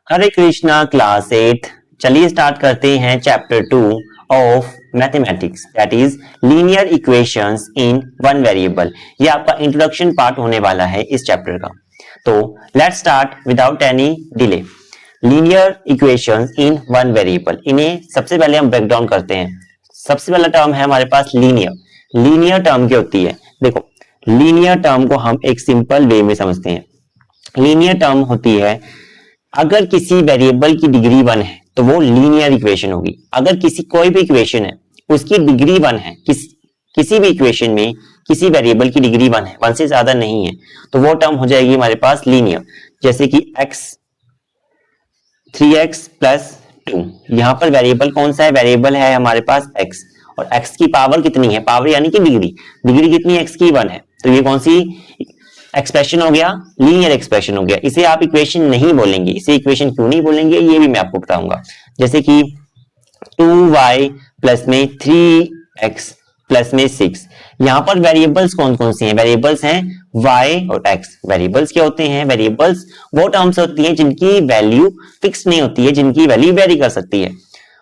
हरे Krishna class 8। चलिए start करते हैं chapter 2 of mathematics, that is linear equations in one variable. ये आपका इंट्रोडक्शन पार्ट होने वाला है इस चैप्टर का। तो let's start without any delay. Linear equations in one variable, इन्हें सबसे पहले हम ब्रेक डाउन करते हैं। सबसे पहला टर्म है हमारे पास लीनियर। लीनियर टर्म क्या होती है? देखो, लीनियर टर्म को हम एक सिंपल वे में समझते हैं। लीनियर टर्म होती है, अगर किसी वेरिएबल की डिग्री 1 है तो वो लीनियर इक्वेशन होगी। अगर किसी कोई भी इक्वेशन है उसकी डिग्री 1 है, किसी भी इक्वेशन में किसी वेरिएबल की डिग्री 1 है, 1 से ज्यादा नहीं है, तो वो टर्म हो जाएगी हमारे पास लीनियर। जैसे कि x 3x प्लस 2, यहां पर वेरिएबल कौन सा है? वेरिएबल है हमारे पास x, और x की पावर कितनी है? पावर यानी कि डिग्री। डिग्री कितनी है? x की 1 है, तो ये कौन सी एक्सप्रेशन हो गया? लीनियर एक्सप्रेशन हो गया। इसे आप इक्वेशन नहीं बोलेंगे। इसे इक्वेशन क्यों नहीं बोलेंगे ये भी मैं आपको बताऊंगा। जैसे कि 2y प्लस में 3x प्लस में 6, यहां पर वेरिएबल्स कौन कौन से हैं? वेरिएबल्स हैं y और x। वेरिएबल्स क्या होते हैं? वेरिएबल्स वो टर्म्स होती हैं जिनकी वैल्यू फिक्स नहीं होती है, जिनकी वैल्यू वेरी कर सकती है।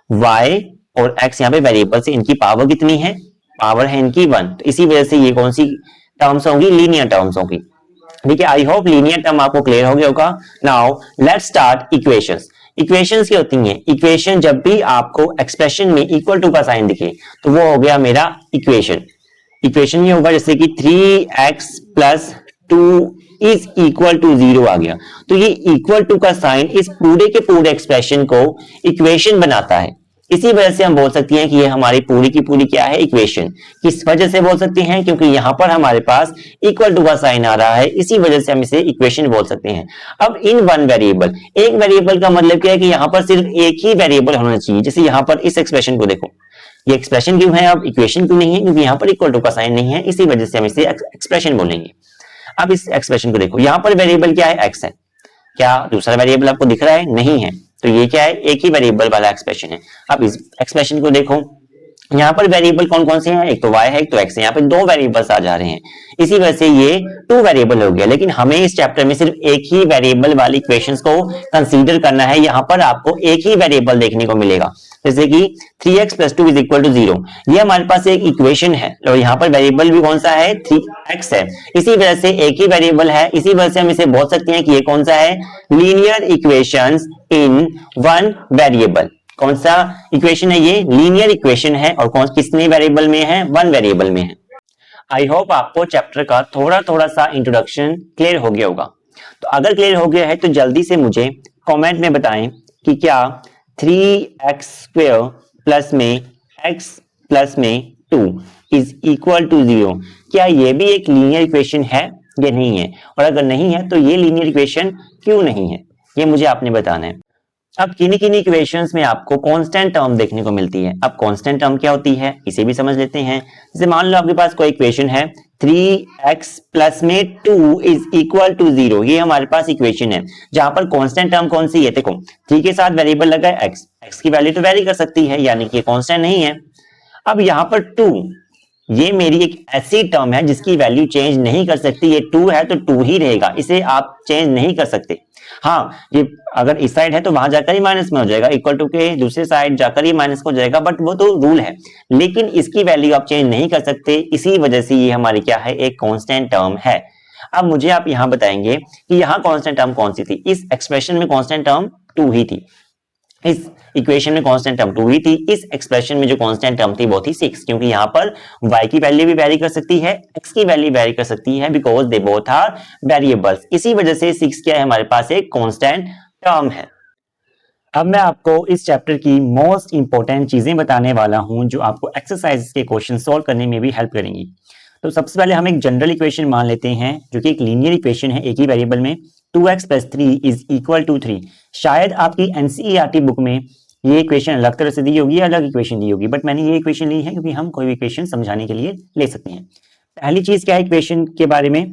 y और x यहाँ पे वेरिएबल्स है, इनकी पावर कितनी है? पावर है इनकी 1, तो इसी वजह से ये कौन सी टर्म्स होंगी? लीनियर टर्म्स होंगी। ठीक है, आई होप लीनियर टर्म आपको क्लियर हो गया होगा। Now let's start equations. Equations क्या होती हैं? इक्वेशन जब भी आपको एक्सप्रेशन में इक्वल टू का साइन दिखे तो वो हो गया मेरा इक्वेशन। इक्वेशन ये होगा जैसे कि 3x plus 2 is equal to 0 आ गया, तो ये इक्वल टू का साइन इस पूरे के पूरे एक्सप्रेशन को इक्वेशन बनाता है। इसी वजह से हम बोल सकते हैं कि ये हमारी पूरी की पूरी क्या है? इक्वेशन। किस वजह से बोल सकते हैं? क्योंकि यहां पर हमारे पास इक्वल टू का साइन आ रहा है, इसी वजह से हम इसे इक्वेशन बोल सकते हैं। अब इन वन वेरिएबल, एक वेरिएबल का मतलब क्या है कि यहां पर सिर्फ एक ही वेरिएबल होना चाहिए। जैसे यहां पर इस एक्सप्रेशन को देखो, ये एक्सप्रेशन क्यों है? अब इक्वेशन क्यों नहीं है? क्योंकि यहां पर इक्वल टू का साइन नहीं है, इसी वजह से हम इसे एक्सप्रेशन बोलेंगे। अब इस एक्सप्रेशन को देखो, यहां पर वेरिएबल क्या है? एक्स है। क्या दूसरा वेरिएबल आपको दिख रहा है? नहीं है, तो ये क्या है? एक ही वेरिएबल वाला एक्सप्रेशन है। अब इस एक्सप्रेशन को देखो, यहाँ पर वेरिएबल कौन कौन से हैं? एक तो y है, एक तो x है। यहाँ पे दो वेरिएबल्स आ जा रहे हैं, इसी वजह से ये 2 वेरिएबल हो गया। लेकिन हमें इस चैप्टर में सिर्फ एक ही वेरिएबल वाली इक्वेशंस को कंसीडर करना है। यहाँ पर आपको एक ही वेरिएबल देखने को मिलेगा, जैसे कि 3x plus 2 is equal to 0। ये हमारे पास एक इक्वेशन है और यहाँ पर वेरिएबल भी कौन सा है? 3x है। इसी वजह से एक ही वेरिएबल है, इसी वजह से हम इसे बोल सकते हैं कि ये कौन सा है? Linear equations in one variable. कौन सा इक्वेशन है ये? लीनियर इक्वेशन है। और कौन कितने वेरिएबल में है? 1 वेरिएबल में है। आई होप आपको चैप्टर का थोड़ा थोड़ा सा इंट्रोडक्शन क्लियर हो गया होगा। तो अगर क्लियर हो गया है तो जल्दी से मुझे कमेंट में बताएं कि क्या 3x स्क्वायर प्लस में x प्लस में 2 इज इक्वल टू 0, क्या ये भी एक लीनियर इक्वेशन है या नहीं है? और अगर नहीं है तो ये लीनियर इक्वेशन क्यों नहीं है, ये मुझे आपने बताना है। अब किन्हीं किन्हीं इक्वेशंस में आपको कांस्टेंट टर्म देखने को मिलती है। अब कांस्टेंट टर्म क्या होती है इसे भी समझ लेते हैं। जैसे मान लो आपके पास कोई इक्वेशन है 3x प्लस में 2 इज इक्वल टू 0, ये हमारे पास इक्वेशन है जहां पर कांस्टेंट टर्म कौन सी है? देखो 3 के साथ वेरिएबल लगा है x की वैल्यू तो वेरी कर सकती है, यानी कि कांस्टेंट नहीं है। अब यहाँ पर 2, ये मेरी एक ऐसी टर्म है जिसकी वैल्यू चेंज नहीं कर सकती। ये 2 है तो 2 ही रहेगा, इसे आप चेंज नहीं कर सकते। हाँ, ये अगर इस साइड है तो वहां जाकर ही माइनस में हो जाएगा, इक्वल टू के दूसरे साइड जाकर ही माइनस हो जाएगा, बट वो तो रूल है। लेकिन इसकी वैल्यू आप चेंज नहीं कर सकते, इसी वजह से ये हमारी क्या है? एक कांस्टेंट टर्म है। अब मुझे आप यहां बताएंगे कि यहाँ कांस्टेंट टर्म कौन सी थी? इस एक्सप्रेशन में कांस्टेंट टर्म 2 ही थी, इस इक्वेशन में कांस्टेंट टर्म 2 ही थी। इस एक्सप्रेशन में जो कांस्टेंट टर्म थी वो थी 6, क्योंकि यहाँ पर y की वैल्यू भी वेरी कर सकती है, x की वैल्यू वेरी कर सकती है, because they both are variables. इसी वजह से 6 क्या है? हमारे पास एक कांस्टेंट टर्म है। अब मैं आपको इस चैप्टर की मोस्ट इंपॉर्टेंट चीजें बताने वाला हूं जो आपको एक्सरसाइज के क्वेश्चन सॉल्व करने में भी हेल्प करेंगी। तो सबसे पहले हम एक जनरल इक्वेशन मान लेते हैं जो कि एक लीनियर इक्वेशन है एक ही वेरिएबल में, 2x plus 3 is equal to 3। शायद आपकी एनसीईआरटी बुक में ये इक्वेशन अलग तरह से दी होगी, अलग इक्वेशन दी होगी, बट मैंने ये इक्वेशन ली है क्योंकि हम कोई भी इक्वेशन समझाने के लिए ले सकते हैं। पहली चीज क्या है इक्वेशन के बारे में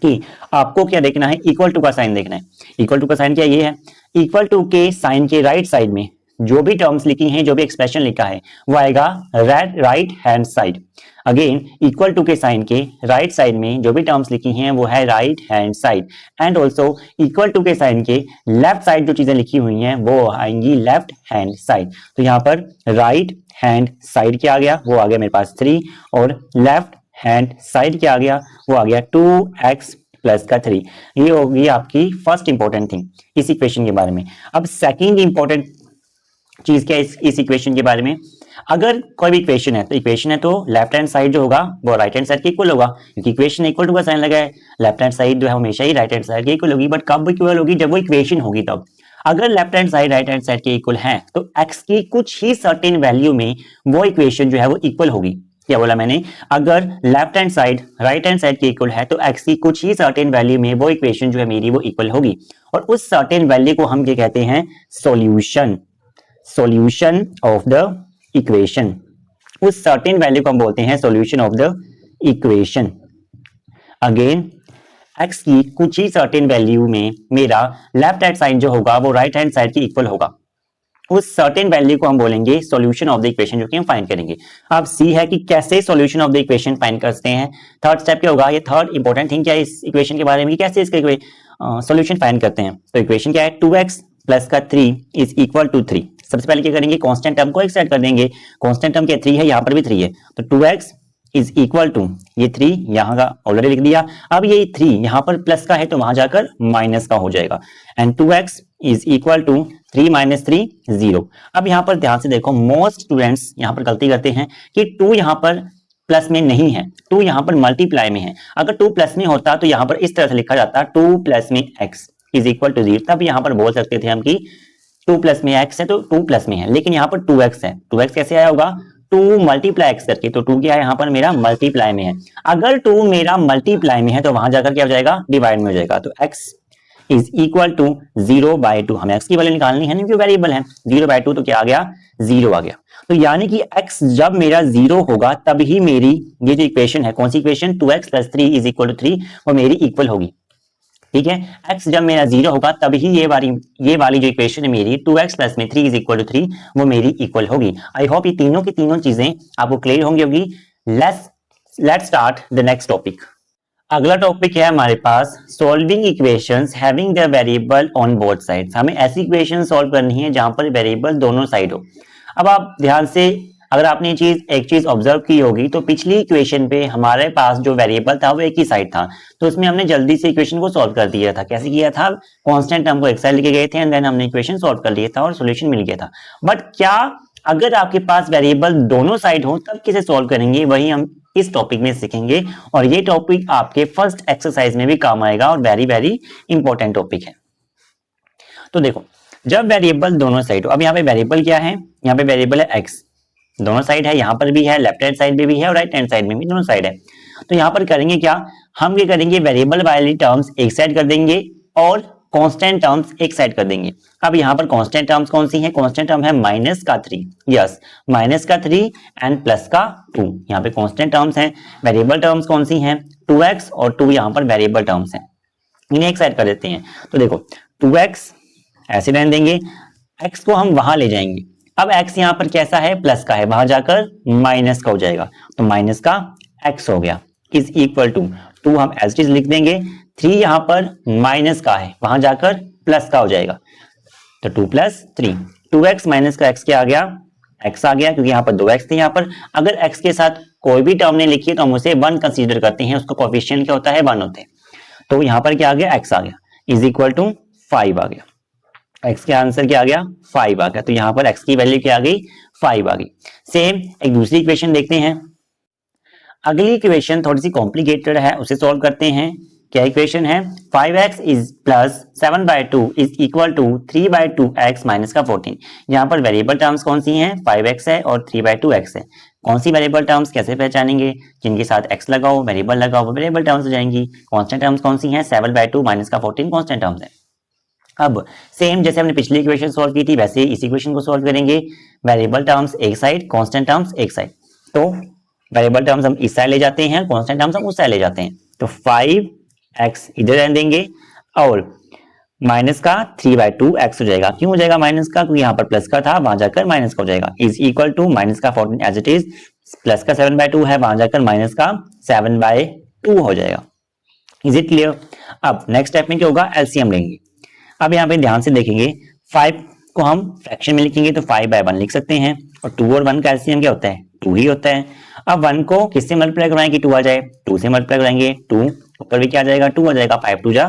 कि आपको क्या देखना है? इक्वल टू का साइन देखना है। इक्वल टू का साइन क्या ये है? इक्वल टू के साइन के राइट साइड में जो भी टर्म्स लिखी हैं, जो भी एक्सप्रेशन लिखा है वो आएगा right hand side. Again equal to के साइन के राइट साइड में जो भी टर्म्स लिखी हैं वो है right hand side, and also equal to के साइन के लेफ्ट साइड जो चीजें लिखी हुई हैं वो आएंगी लेफ्ट हैंड साइड। तो यहाँ पर राइट हैंड साइड क्या आ गया, वो आ गया मेरे पास 3, और लेफ्ट हैंड साइड क्या आ गया, वो आ गया 2x प्लस का 3। ये होगी आपकी फर्स्ट इंपॉर्टेंट थिंग इस इक्वेशन के बारे में। अब सेकंड इंपॉर्टेंट चीज क्या है इस इक्वेशन के बारे में, अगर कोई भी इक्वेशन है तो लेफ्ट हैंड साइड जो होगा वो राइट हैंड साइड के इक्वल होगा, क्योंकि इक्वेशन इक्वल टू का साइन लगा है, लेफ्ट हैंड साइड जो है हमेशा ही राइट हैंड साइड के इक्वल होगी। बट कब इक्वल होगी, जब वो इक्वेशन होगी तब। अगर left hand side right hand side के इक्वल है तो x की कुछ ही सर्टेन वैल्यू में वो इक्वेशन जो है वो इक्वल होगी। क्या बोला मैंने, अगर left hand side right hand side के इक्वल है तो x की कुछ ही सर्टेन वैल्यू में वो इक्वेशन जो है मेरी वो इक्वल होगी, और उस सर्टेन वैल्यू को हम क्या कहते हैं, सॉल्यूशन ऑफ द इक्वेशन। उस सर्टेन वैल्यू को हम बोलते हैं solution of the equation. Again x की कुछ ही सर्टेन वैल्यू में मेरा लेफ्ट हैंड साइड जो होगा वो राइट हैंड साइड के इक्वल होगा, उस सर्टेन वैल्यू को हम बोलेंगे सॉल्यूशन ऑफ द इक्वेशन, जो कि हम फाइंड करेंगे। अब सी है कि कैसे solution of the equation find करते हैं। थर्ड स्टेप क्या होगा, ये थर्ड इंपॉर्टेंट थिंग क्या है इस इक्वेशन के बारे में, कैसे इसका सॉल्यूशन फाइंड करते हैं। तो इक्वेशन क्या है, 2x प्लस का 3 इज इक्वल टू 3। सबसे पहले क्या करेंगे, कांस्टेंट टर्म को एक साइड कर देंगे। कांस्टेंट टर्म क्या 3 है, यहाँ पर भी 3 है, तो 2x इज इक्वल टू, ये 3 यहाँ का ऑलरेडी लिख दिया। अब ये 3 यहाँ पर प्लस का है तो वहां जाकर माइनस का हो जाएगा, and 2x is equal to 3 minus 3 0। अब यहाँ पर ध्यान से देखो, मोस्ट स्टूडेंट्स यहाँ पर गलती करते हैं कि 2 यहाँ पर प्लस में नहीं है, 2 यहाँ पर मल्टीप्लाई में है। अगर 2 प्लस में होता तो यहाँ पर इस तरह से लिखा जाता 2 प्लस में x इज इक्वल टू 0, तब यहाँ पर बोल सकते थे हम कि 2 प्लस में x है तो 2 प्लस में है, लेकिन यहाँ पर 2x है। 2x कैसे आया होगा, 2 मल्टीप्लाई x करके, तो 2 क्या है यहाँ पर मेरा मल्टीप्लाई में है। अगर 2 मेरा मल्टीप्लाई में है तो वहां जाकर क्या हो जाएगा, डिवाइड में हो जाएगा। तो x इज इक्वल टू 0/2, हमें x की वैल्यू निकालनी है नहीं, क्योंकि वेरिएबल है। 0/2 तो क्या आ गया, 0 आ गया। तो यानी कि x जब मेरा 0 होगा तब ही मेरी ये जो इक्वेशन है, कौन सी equation, 2x plus 3 is equal to 3, वो मेरी इक्वल होगी। ठीक है, x जब मेरा 0 होगा तभी ये वाली जो इक्वेशन है मेरी 2x प्लस में 3 इज इक्वल टू 3 वो मेरी इक्वल होगी। आई होप ये तीनों की तीनों चीजें आपको क्लियर होंगी। Let's start the next topic. अगला टॉपिक है हमारे पास solving equations having the variable on both sides. हमें ऐसी इक्वेशन सॉल्व करनी है जहां पर वेरिएबल दोनों साइड हो। अब आप ध्यान से, अगर आपने एक चीज ऑब्जर्व की होगी तो पिछली इक्वेशन पे हमारे पास जो वेरिएबल था वो एक ही साइड था, तो उसमें हमने जल्दी से इक्वेशन को सॉल्व कर दिया था। कैसे किया था, कांस्टेंट टर्म को एक साइड लेके गए थे एंड देन हमने इक्वेशन सॉल्व कर लिया था और सॉल्यूशन मिल गया था। बट क्या अगर आपके पास वेरिएबल दोनों साइड हो तब किसे सॉल्व करेंगे, वही हम इस टॉपिक में सीखेंगे, और ये टॉपिक आपके फर्स्ट एक्सरसाइज में भी काम आएगा और वेरी वेरी इंपॉर्टेंट टॉपिक है। तो देखो, जब वेरिएबल दोनों साइड हो, अब यहाँ पे वेरिएबल क्या है, यहाँ पे वेरिएबल है x, दोनों साइड है, यहाँ पर भी है, लेफ्ट हैंड साइड में भी है और राइट हैंड साइड में भी, दोनों साइड है। तो यहाँ पर करेंगे क्या, हम क्या करेंगे, वेरिएबल वाली टर्म्स एक साइड कर देंगे और कांस्टेंट टर्म्स एक साइड कर देंगे। अब यहाँ पर कांस्टेंट टर्म्स कौन सी हैं, कांस्टेंट टर्म है माइनस का 3, यस माइनस का 3 एंड प्लस का 2, यहाँ पे कांस्टेंट टर्म्स हैं। वेरिएबल टर्म्स कौन सी हैं, 2x और 2 यहाँ पर वेरिएबल टर्म्स हैं, इन्हें एक साइड कर देते हैं। तो देखो 2x ऐसे रहने देंगे, x को हम वहां ले जाएंगे। अब x यहाँ पर कैसा है, प्लस का है, वहां जाकर माइनस का हो जाएगा, तो माइनस का x हो गया इज इक्वल टू 2 हम एज इट इज लिख देंगे। 3 यहाँ पर माइनस का है, वहां जाकर प्लस का हो जाएगा, तो 2 प्लस 3, 2x माइनस का x क्या आ गया, x आ गया, क्योंकि यहाँ पर 2x थे। यहाँ पर अगर x के साथ कोई भी टर्म नहीं लिखी है तो हम उसे 1 कंसीडर करते हैं, उसका कोएफिशिएंट क्या होता है, 1 होते हैं। तो यहाँ पर क्या आ गया, x आ गया इज इक्वल टू 5 आ गया, x के आंसर क्या आ गया, 5 आ गया। तो यहाँ पर x की वैल्यू क्या आ गई, 5 आ गई। सेम एक दूसरी इक्वेशन देखते हैं। अगली इक्वेशन थोड़ी सी कॉम्प्लिकेटेड है, उसे सॉल्व करते हैं। क्या इक्वेशन है, 5x is plus 7/2 is equal to 3/2x minus का 14। यहाँ पर वेरिएबल टर्म्स कौन सी हैं, 5x है और 3/2x है। कौन सी वेरिएबल टर्म्स कैसे पहचानेंगे, जिनके साथ x लगाओ, वेरिएबल लगाओ, वो वेरिएबल टर्म्स हो जाएंगी। कांस्टेंट टर्म्स कौन सी हैं, 7/2 माइनस का 14 कांस्टेंट टर्म्स है। अब सेम जैसे हमने पिछली इक्वेशन सॉल्व की थी वैसे इस इक्वेशन को सॉल्व करेंगे। वेरिएबल टर्म्स एक साइड, कांस्टेंट टर्म्स एक साइड। तो वेरिएबल टर्म्स हम इस साइड ले जाते हैं, कांस्टेंट टर्म्स हम उस साइड ले जाते हैं। तो 5x इधर रहने देंगे और माइनस का 3/2x हो जाएगा। क्यों हो जाएगा माइनस का, क्योंकि यहाँ पर प्लस का था, वहां जाकर माइनस का हो जाएगा। इज इक्वल टू माइनस का 14 एज इट इज प्लस का 7/2 है, वहां जाकर माइनस का 7/2 हो जाएगा। Is it clear? अब नेक्स्ट स्टेप में क्या होगा, एलसीएम लेंगे। अब यहाँ पे ध्यान से देखेंगे, 5 को हम फ्रैक्शन में लिखेंगे तो 5/1 लिख सकते हैं, और 2 और 1 का एलसीएम क्या होता है, 2 ही होता है। अब 1 को किससे मल्टीप्लाई करवाएंगे, 2 आ जाए, 2 से मल्टीप्लाई कराएंगे, 2 ऊपर भी क्या आ जाएगा, 2 आ जाएगा, 5 2 जा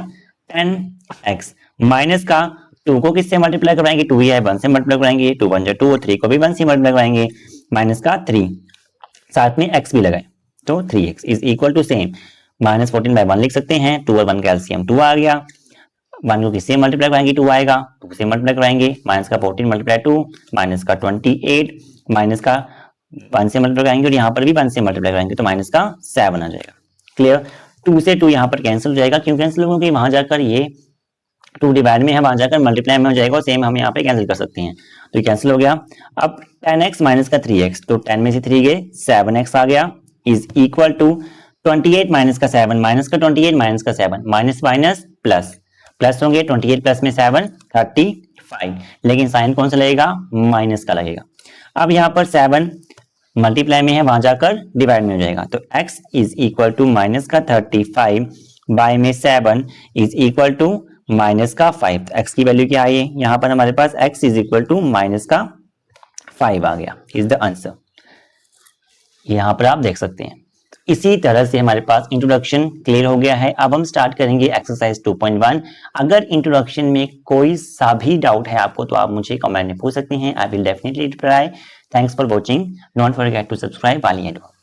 10x, माइनस का 2 को किससे मल्टीप्लाई कराएंगे, 2 ही है, 1 से मल्टीप्लाई कराएंगे, 2 1 जा 2, और 3 को भी 1 से मल्टीप्लाई कराएंगे, माइनस का 3, साथ में x भी लगाए तो 3x is equal to same -14/1 लिख सकते हैं। 2 और 1 का एलसीएम 2 आ गया, 1 को किससे मल्टीप्लाई कराएंगे, 2 आएगा, 2 से मल्टीप्लाई कराएंगे, माइनस का 14 × 2 माइनस का 28, माइनस का 1 से मल्टीप्लाई कराएंगे और यहाँ पर भी 1 से मल्टीप्लाई कराएंगे तो माइनस का 7 आ जाएगा। क्लियर? 2 से 2 यहाँ पर कैंसिल हो जाएगा, क्यों कैंसिल होगा, क्योंकि वहां जाकर ये 2 डिवाइड में है, वहां जाकर मल्टीप्लाई में हो जाएगा, और सेम हम यहाँ पे कैंसिल कर सकते हैं, तो ये कैंसिल हो गया। अब 10x माइनस का 3x, तो 10 में से 3 गए, 7x आ गया, इज इक्वल टू 28 माइनस का 7, माइनस का 28 माइनस का 7, माइनस माइनस प्लस, प्लस होंगे 28 प्लस में 7 35, लेकिन साइन कौन सा लगेगा, माइनस का लगेगा। अब यहाँ पर 7 मल्टीप्लाई में है, वहां जाकर डिवाइड में हो जाएगा, तो x is equal to minus का 35 बाय में 7 इज इक्वल टू माइनस का 5। x की वैल्यू क्या है, यहाँ पर हमारे पास x is equal to minus का 5 आ गया, इज द आंसर। यहाँ पर आप देख सकते हैं। इसी तरह से हमारे पास इंट्रोडक्शन क्लियर हो गया है। अब हम स्टार्ट करेंगे एक्सरसाइज 2.1। अगर इंट्रोडक्शन में कोई सा भी डाउट है आपको तो आप मुझे कमेंट में पूछ सकते हैं, I will definitely reply. Thanks for watching, don't forget to subscribe वाली एडवांस।